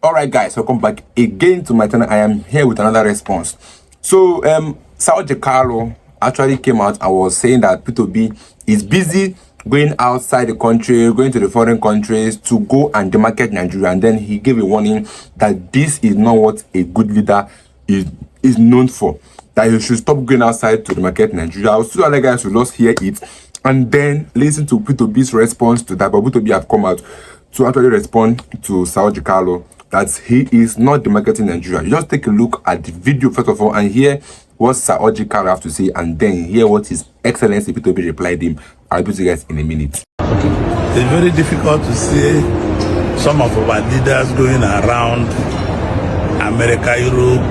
Alright guys, welcome back again to my channel. I am here with another response. So Orji Kalu actually came out and was saying that P2B is busy going outside the country, going to the foreign countries to go and demarcate Nigeria, and then he gave a warning that this is not what a good leader is known for, that he should stop going outside to demarcate Nigeria. I'll see other guys will just hear it and then listen to P2B's response to that. But P2B have come out to actually respond to Orji Kalu that he is not demarcating Nigeria. You just take a look at the video first of all and hear what Orji Kalu have to say, and then hear what His Excellency P2B replied him. I'll be with you guys in a minute. Okay. It's very difficult to see some of our leaders going around America, Europe,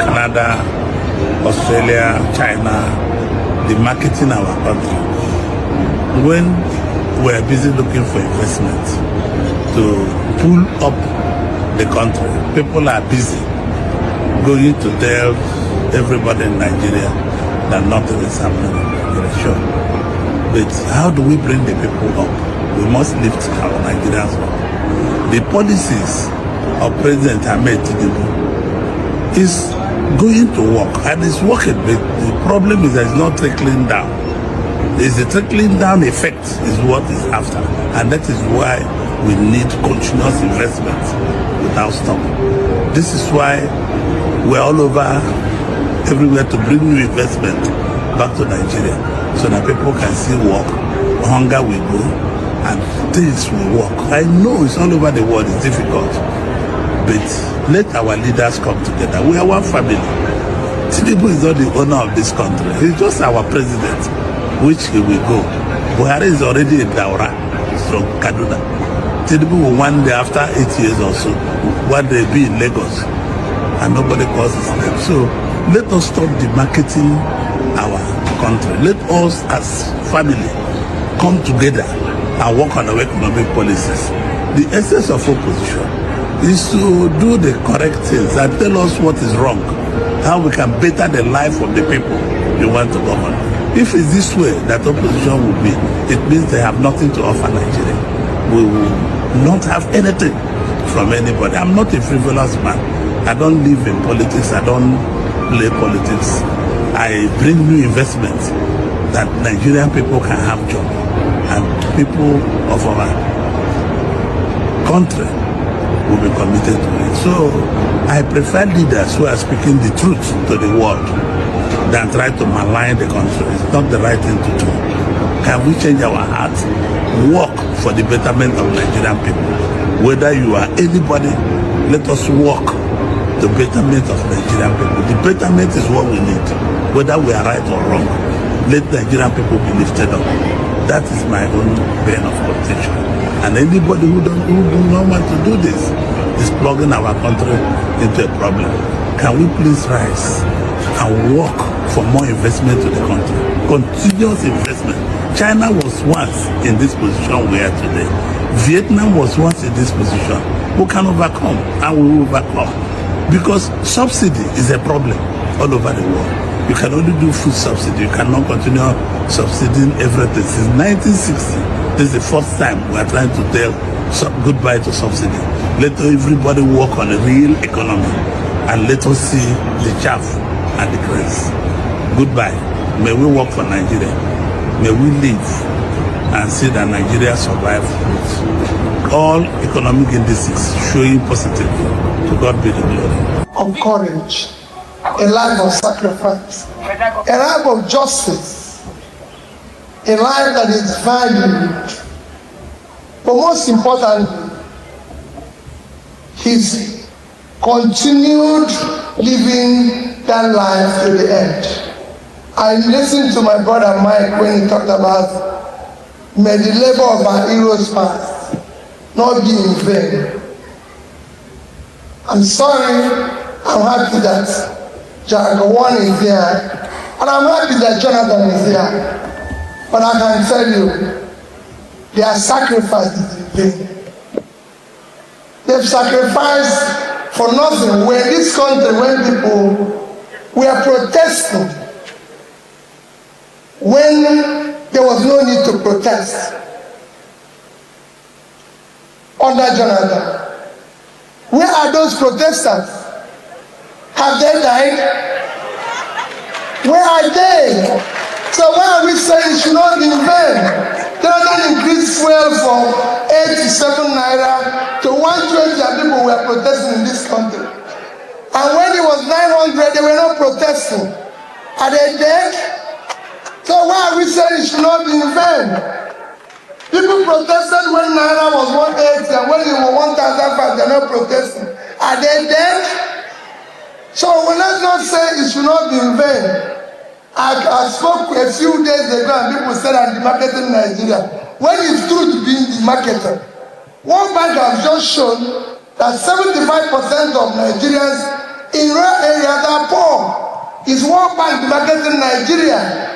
Canada, Australia, China, demarketing our country when we're busy looking for investment to pull up the country. People are busy going to tell everybody in Nigeria that nothing is happening in Nigeria. Sure. But how do we bring the people up? We must lift our Nigerians up. The policies of President Ahmed Tinubu is going to work, and it's working. But the problem is that it's not trickling down. It's the trickling down effect is what is after, and that is why we need continuous investment without stop. This is why we're all over everywhere to bring new investment back to Nigeria, so that people can see work, hunger will go, and things will work. I know it's all over the world, it's difficult, but let our leaders come together. We are one family. Tinubu is not the owner of this country. He's just our president, which he will go. Buhari is already in Daura, from Kaduna. Tinubu will one day, after 8 years or so, one day be in Lagos, and nobody calls his name. So let us stop demarketing our country. Let us as family come together and work on our economic policies. The essence of opposition is to do the correct things and tell us what is wrong, how we can better the life of the people we want to govern. If it's this way that opposition will be, it means they have nothing to offer Nigeria. We will not have anything from anybody. I'm not a frivolous man. I don't live in politics. I don't play politics. I bring new investments that Nigerian people can have job, and people of our country will be committed to it. So I prefer leaders who are speaking the truth to the world than try to malign the country. It's not the right thing to do. Can we change our hearts? Work for the betterment of Nigerian people. Whether you are anybody, let us work the betterment of Nigerian people. The betterment is what we need, whether we are right or wrong. Let Nigerian people be lifted up. That is my own vein of contention. And anybody who do not want to do this is plugging our country into a problem. Can we please rise and work for more investment to the country? Continuous investment. China was once in this position we are today. Vietnam was once in this position. We can overcome, and we will overcome. Because subsidy is a problem all over the world. You can only do food subsidy. You cannot continue subsidizing everything. Since 1960, this is the first time we are trying to tell goodbye to subsidy. Let everybody work on a real economy, and let us see the chaff and the grass. Goodbye. May we work for Nigeria. May we live and see that Nigeria survive with all economic indices showing positive. To God be the glory. Of courage, a life of sacrifice, a life of justice, a life that is valued. But most importantly, his continued living that life to the end. I listened to my brother Mike when he talked about, may the labor of our heroes past not be in vain. I'm sorry, I'm happy that Jagawan is here, and I'm happy that Jonathan is here. But I can tell you, their sacrifice is in vain. They've sacrificed for nothing. We're in this country when people were protesting, when there was no need to protest under Jonathan. Where are those protesters? Have they died? Where are they? So why are we saying it should not be in vain? They don't increase fuel from 87 naira to 120 and people were protesting in this country. And when it was 900, they were not protesting. Are they dead? So why are we saying it should not be in vain? People protested when naira was 180 and when it was 1,500, they're not protesting. Are they dead? So let's not say it should not be in vain. I spoke a few days ago and people said I'm demarketing Nigeria. When it's true to be in the marketer, one bank has just shown that 75% of Nigerians in rural areas are poor. It's one bank demarketing Nigeria.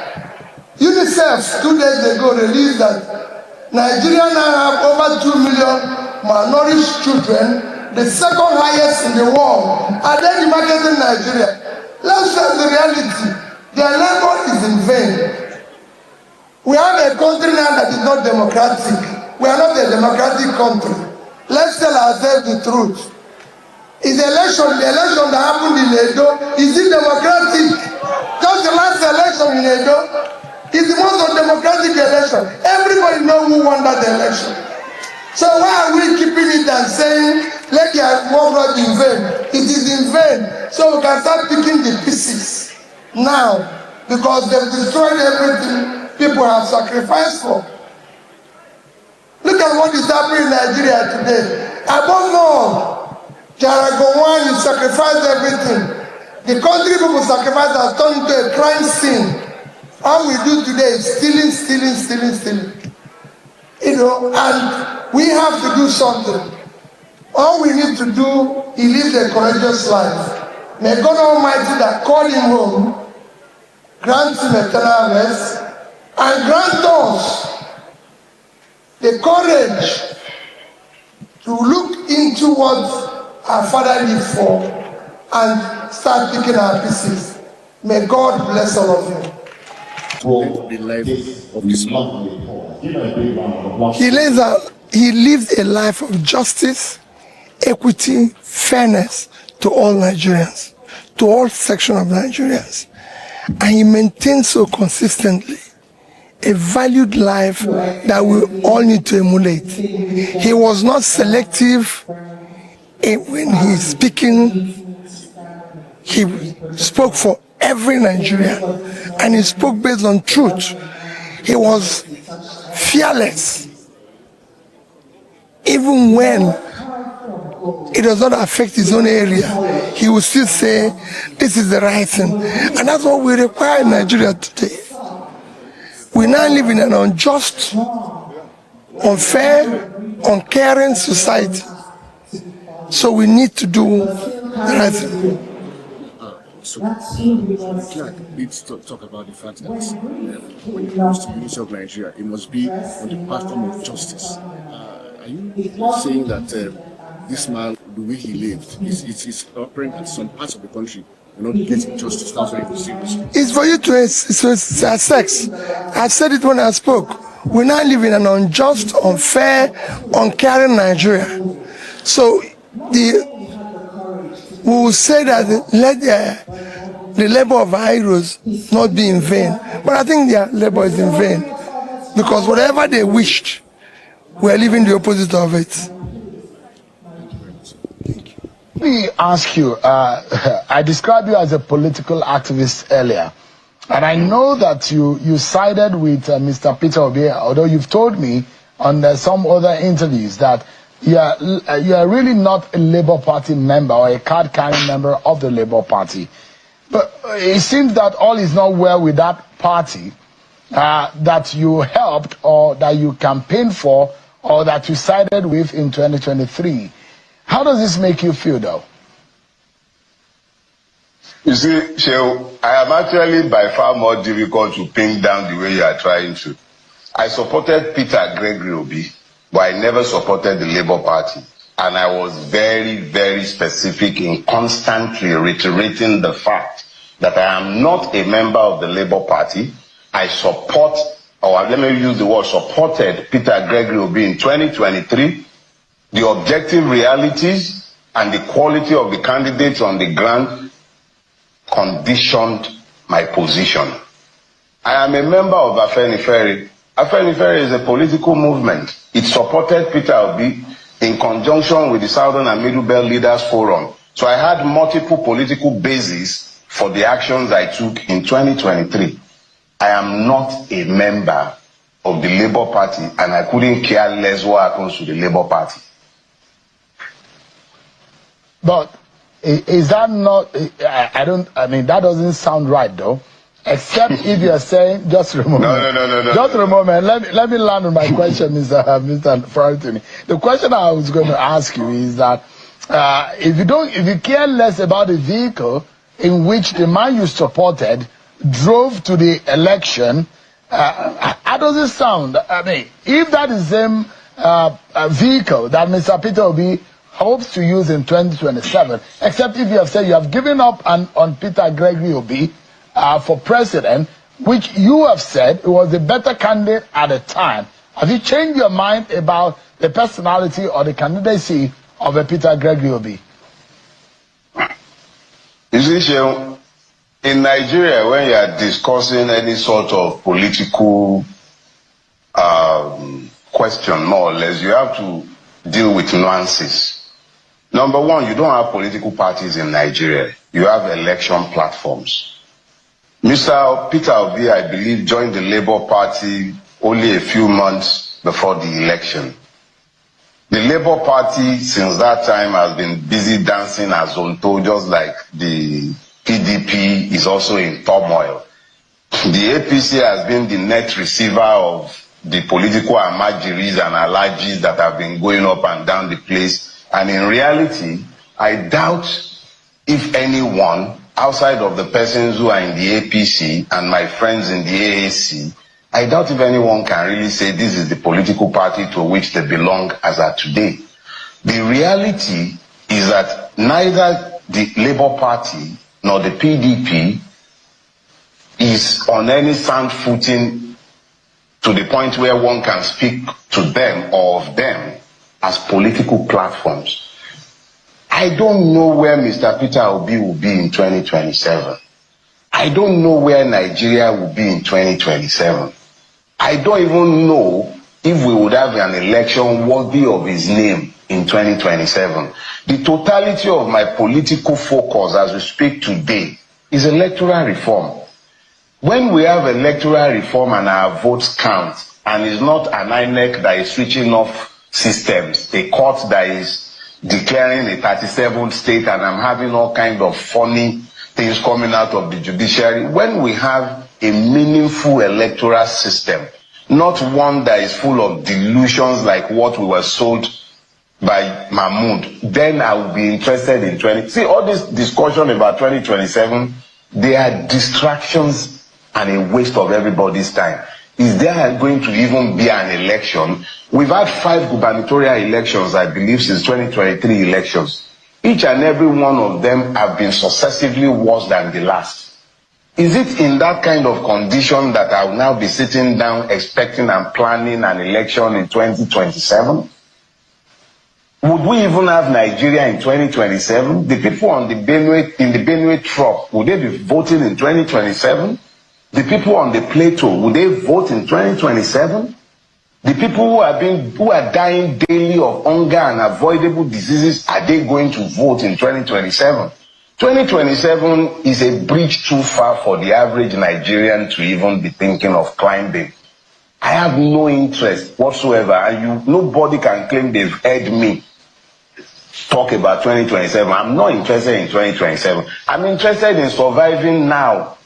UNICEF 2 days ago released that Nigeria now have over 2 million malnourished children, the second highest in the world. Are they demarketing Nigeria? Let's face the reality. Their labor is in vain. We have a country now that is not democratic. We are not a democratic country. Let's tell ourselves the truth. Is the election that happened in Edo, is it democratic? Just the last election in Edo is the most undemocratic election. Everybody knows who won that election. So why are we keeping it and saying, let their work be in vain? It is in vain. So we can start picking the pieces now, because they've destroyed everything people have sacrificed for. Look at what is happening in Nigeria today. Above all, Jaragowan, you sacrificed everything. The country people sacrificed has turned into a crime scene. All we do today is stealing. You know, and we have to do something. All we need to do is live a courageous life. May God Almighty that called him home grant him eternal rest and grant us the courage to look into what our Father lived for and start picking our pieces. May God bless all of you. The life of this man. He lived a life of justice, equity, fairness to all Nigerians, to all sections of Nigerians. And he maintained so consistently a valued life that we all need to emulate. He was not selective when he's speaking. He spoke for every Nigerian, and he spoke based on truth. He was fearless, even when it does not affect his own area. He will still say, this is the right thing. And that's what we require in Nigeria today. We now live in an unjust, unfair, uncaring society. So we need to do the right thing. So, let's talk about the fact that when it comes to the unity of Nigeria, it must be on the platform of justice. Are you saying that this man, the way he lived, is apparent that some parts of the country are not getting justice? That's why it's serious. It's for you to assess. I said it when I spoke. We now live in an unjust, unfair, uncaring Nigeria. So we will say that let the labor of our heroes not be in vain. But I think their labor is in vain, because whatever they wished, we are living the opposite of it. Let me ask you, I described you as a political activist earlier, and I know that you sided with Mr. Peter Obi, although you've told me on some other interviews that you are really not a Labour Party member or a card-carrying member of the Labour Party. But it seems that all is not well with that party that you helped or that you campaigned for or that you sided with in 2023. How does this make you feel, though? You see, Sheil, I am actually by far more difficult to pin down the way you are trying to. I supported Peter Gregory Obi, but I never supported the Labour Party. And I was very, very specific in constantly reiterating the fact that I am not a member of the Labour Party. I support, or let me use the word, supported Peter Gregory Obi in 2023. The objective realities and the quality of the candidates on the ground conditioned my position. I am a member of Afenifere. Afenifere is a political movement. It supported Peter Obi in conjunction with the Southern and Middle Belt Leaders Forum. So I had multiple political bases for the actions I took in 2023. I am not a member of the Labour Party, and I couldn't care less what happens to the Labour Party. But is that not, I mean, that doesn't sound right though. Except if you're saying, just a moment. No. Just a moment. Let me land on my question, Mr. Farotimi. The question I was going to ask you is that if you care less about the vehicle in which the man you supported drove to the election, how does it sound? I mean, if that is the same vehicle that Mr. Peter Obi hopes to use in 2027, except if you have said you have given up on Peter Gregory Obi for president, which you have said was the better candidate at the time. Have you changed your mind about the personality or the candidacy of a Peter Gregory Obi? You see, Sheon, in Nigeria, when you are discussing any sort of political question, more or less, you have to deal with nuances. Number one, you don't have political parties in Nigeria. You have election platforms. Mr. Peter Obi, I believe, joined the Labour Party only a few months before the election. The Labour Party, since that time, has been busy dancing as Zonto, just like the PDP is also in turmoil. The APC has been the net receiver of the political amajiris and allergies that have been going up and down the place. And in reality, I doubt if anyone outside of the persons who are in the APC and my friends in the AAC, I doubt if anyone can really say this is the political party to which they belong as at today. The reality is that neither the Labour Party nor the PDP is on any sound footing to the point where one can speak to them or of them as political platforms. I don't know where Mr. Peter Obi will be in 2027. I don't know where Nigeria will be in 2027. I don't even know if we would have an election worthy of his name in 2027. The totality of my political focus as we speak today is electoral reform. When we have electoral reform and our votes count, and it's not an INEC that is switching off systems, a court that is declaring a 37th state, and I'm having all kind of funny things coming out of the judiciary. When we have a meaningful electoral system, not one that is full of delusions like what we were sold by Mahmoud, then I will be interested in 20. See, all this discussion about 2027, they are distractions and a waste of everybody's time. Is there going to even be an election? We've had 5 gubernatorial elections, I believe, since 2023 elections. Each and every one of them have been successively worse than the last. Is it in that kind of condition that I will now be sitting down expecting and planning an election in 2027? Would we even have Nigeria in 2027? The people on the Benue, in the Benue Trop, would they be voting in 2027? The people on the plateau, would they vote in 2027? The people who are dying daily of hunger and avoidable diseases, are they going to vote in 2027? 2027 is a bridge too far for the average Nigerian to even be thinking of climbing. I have no interest whatsoever, and nobody can claim they've heard me talk about 2027. I'm not interested in 2027. I'm interested in surviving now.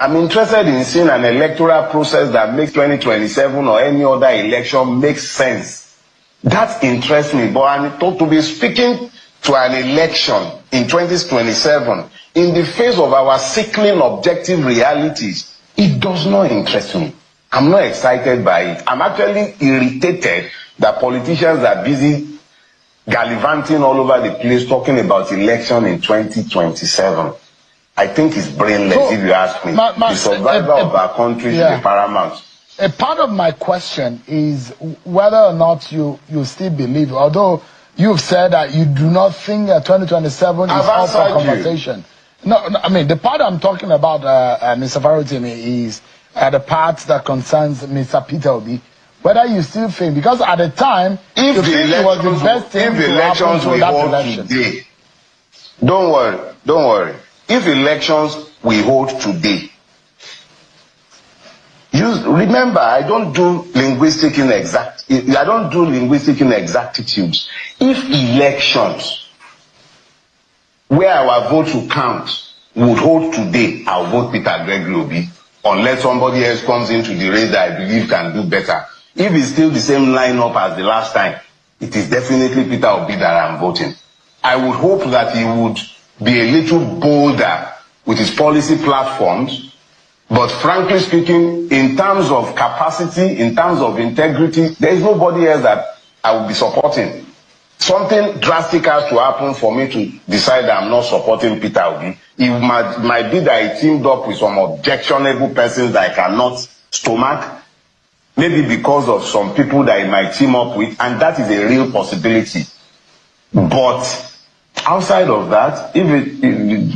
I'm interested in seeing an electoral process that makes 2027 or any other election make sense. That interests me. But I'm to be speaking to an election in 2027 in the face of our sickling objective realities, it does not interest me. I'm not excited by it. I'm actually irritated that politicians are busy gallivanting all over the place talking about election in 2027. I think it's brainless, so, if you ask me. The survival of our country should be paramount. A part of my question is whether or not you still believe, although you've said that you do not think that 2027 is up for conversation. No, I mean, the part I'm talking about, Mr. Farotimi, is the part that concerns Mr. Peter Obi. Whether you still think, because at the time, if you think it was the best thing to happen to that election. Today, don't worry. If elections we hold today, you remember, I don't do linguistic inexactitudes. If elections where our votes will count would hold today, I'll vote Peter Gregory Obi, unless somebody else comes into the race that I believe can do better. If it's still the same lineup as the last time, it is definitely Peter Obi that I'm voting. I would hope that he would be a little bolder with his policy platforms, but frankly speaking, in terms of capacity, in terms of integrity, there is nobody else that I will be supporting. Something drastic has to happen for me to decide that I'm not supporting Peter Obi. It might be that I teamed up with some objectionable persons that I cannot stomach, maybe because of some people that I might team up with, and that is a real possibility. But outside of that, if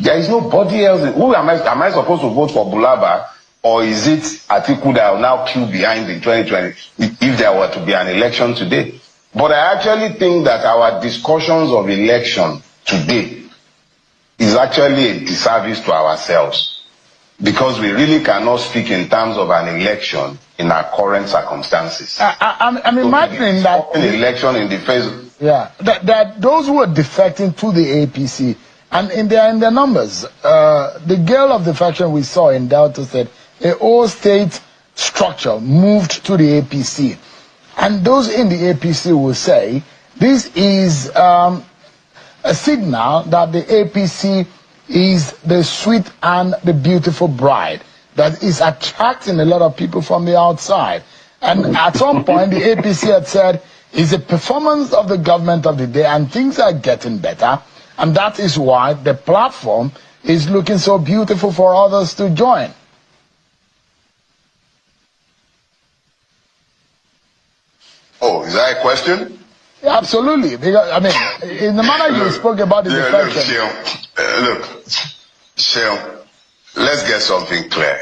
there is nobody else, who am I supposed to vote for Bulaba, or is it Atiku that will now queue behind in 2020 if there were to be an election today? But I actually think that our discussions of election today is actually a disservice to ourselves, because we really cannot speak in terms of an election in our current circumstances. I'm imagining that an election in the face. That those who are defecting to the APC, and in their numbers, the girl of defection we saw in Delta said a whole state structure moved to the APC, and those in the APC will say this is a signal that the APC is the sweet and the beautiful bride that is attracting a lot of people from the outside. And at some point, the APC had said, it's a performance of the government of the day, and things are getting better. And that is why the platform is looking so beautiful for others to join. Oh, is that a question? Yeah, absolutely. Because, I mean, in the manner you spoke about the defection. Look, Sheil, let's get something clear.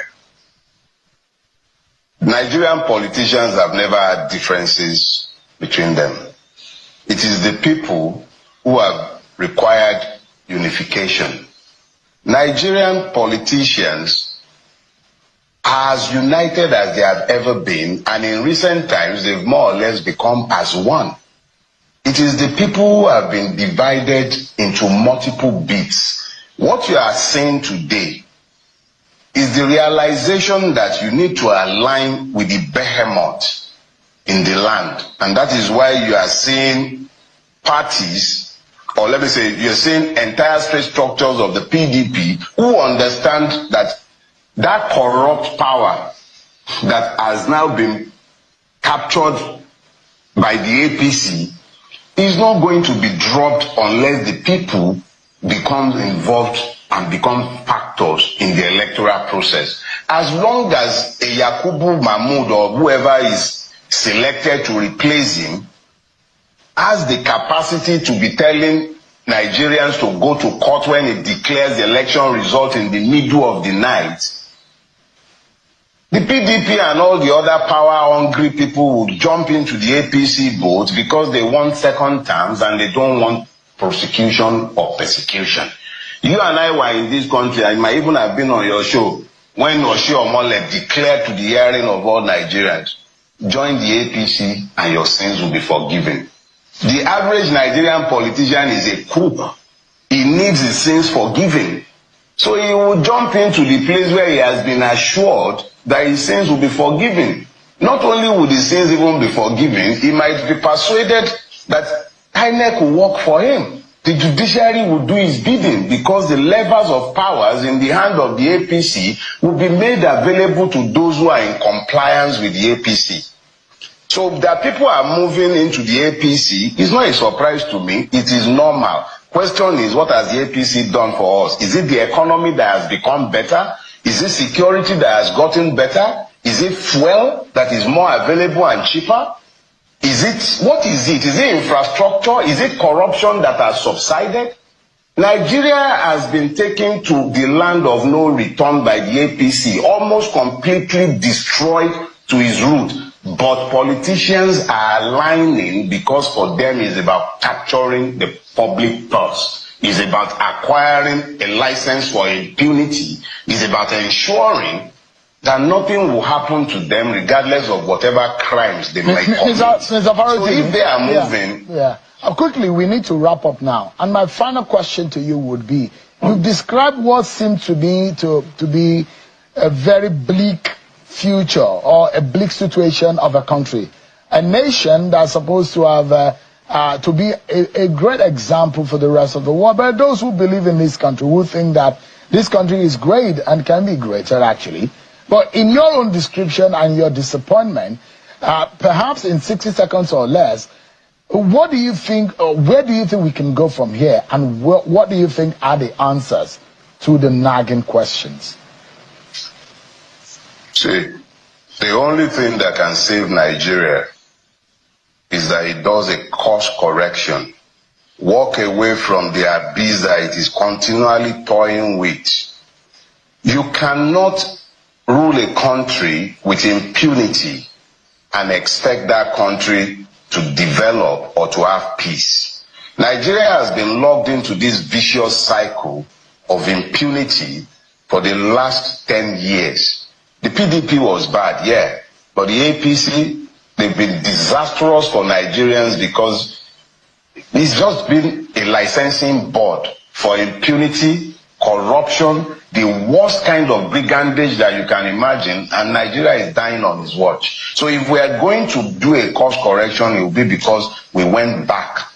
Nigerian politicians have never had differences between them. It is the people who have required unification. Nigerian politicians are as united as they have ever been, and in recent times they've more or less become as one. It is the people who have been divided into multiple bits. What you are saying today is the realization that you need to align with the behemoth in the land. And that is why you are seeing parties, or let me say, you're seeing entire state structures of the PDP who understand that that corrupt power that has now been captured by the APC is not going to be dropped unless the people become involved and become factors in the electoral process. As long as a Yakubu Mahmoud or whoever is selected to replace him has the capacity to be telling Nigerians to go to court when it declares the election result in the middle of the night, the PDP and all the other power-hungry people would jump into the APC boat because they want second terms and they don't want prosecution or persecution. You and I were in this country, I might even have been on your show, when Orji Kalu declared to the hearing of all Nigerians, join the APC and your sins will be forgiven. The average Nigerian politician is a crook. He needs his sins forgiven. So he will jump into the place where he has been assured that his sins will be forgiven. Not only would his sins even be forgiven, he might be persuaded that INEC will work for him. The judiciary will do his bidding because the levers of powers in the hand of the APC will be made available to those who are in compliance with the APC. So that people are moving into the APC is not a surprise to me. It is normal. Question is, what has the APC done for us? Is it the economy that has become better? Is it security that has gotten better? Is it fuel that is more available and cheaper? What is it? Is it infrastructure? Is it corruption that has subsided? Nigeria has been taken to the land of no return by the APC, almost completely destroyed to its root. But politicians are aligning because for them it's about capturing the public purse. It's about acquiring a license for impunity. It's about ensuring that nothing will happen to them regardless of whatever crimes they might commit. Mr. Farotimi, so if they are moving... Quickly, we need to wrap up now. And my final question to you would be, you've described what seemed to be a very bleak future or a bleak situation of a country. A nation that's supposed to have to be a great example for the rest of the world. But those who believe in this country, who think that this country is great and can be greater actually. But in your own description and your disappointment, perhaps in 60 seconds or less, what do you think, or where do you think we can go from here? And what do you think are the answers to the nagging questions? See, the only thing that can save Nigeria is that it does a course correction. Walk away from the abyss that it is continually toying with. You cannot rule a country with impunity and expect that country to develop or to have peace. Nigeria has been locked into this vicious cycle of impunity for the last 10 years. The PDP was bad, yeah, but the APC, they've been disastrous for Nigerians because it's just been a licensing board for impunity, corruption, the worst kind of brigandage that you can imagine, and Nigeria is dying on its watch. So if we are going to do a course correction, it will be because we went back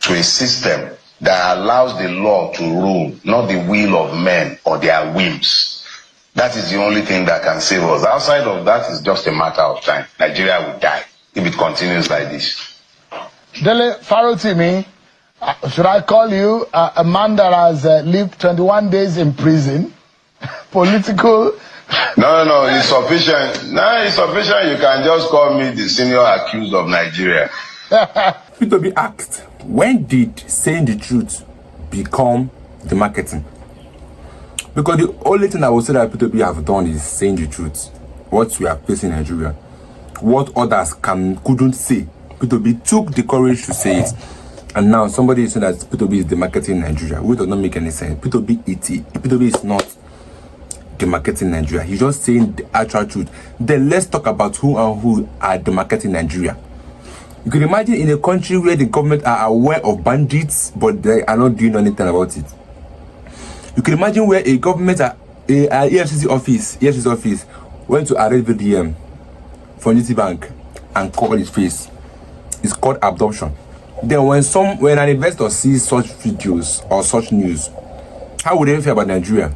to a system that allows the law to rule, not the will of men or their whims. That is the only thing that can save us. Outside of that, it's just a matter of time. Nigeria will die if it continues like this. Dele Farotimi, should I call you a man that has lived 21 days in prison? Political? No, it's sufficient. No, it's sufficient. You can just call me the senior accused of Nigeria. To be asked, when did saying the truth become the marketing? Because the only thing I would say that P2B have done is saying the truth. What we are facing in Nigeria, what others couldn't say. P2B took the courage to say it. And now somebody is saying that P2B is the marketing in Nigeria, which does not make any sense. P2B is not the marketing in Nigeria. He's just saying the actual truth. Then let's talk about who are the marketing in Nigeria. You can imagine in a country where the government are aware of bandits, but they are not doing anything about it. You can imagine where a government, a EFCC office went to arrest VDM for GT Bank and cover his face. It's called abduction. Then when an investor sees such videos or such news, how would they feel about Nigeria?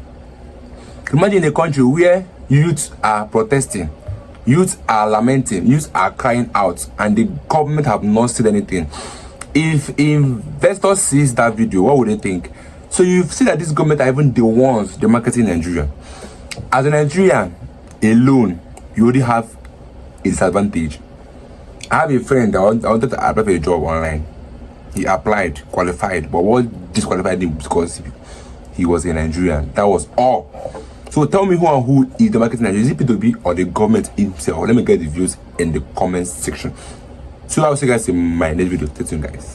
Imagine a country where youths are protesting, youths are lamenting, youths are crying out, and the government have not said anything. If investors sees that video, what would they think? So you see that this government are even the ones the marketing in Nigeria. As a Nigerian alone, you already have a disadvantage. I have a friend that wanted to apply for a job online. He applied, qualified, but what disqualified him because he was a Nigerian. That was all. So tell me who is the marketing in Nigeria? Is it P2B or the government himself? Let me get the views in the comment section. So I'll see you guys in my next video. Stay tuned, guys.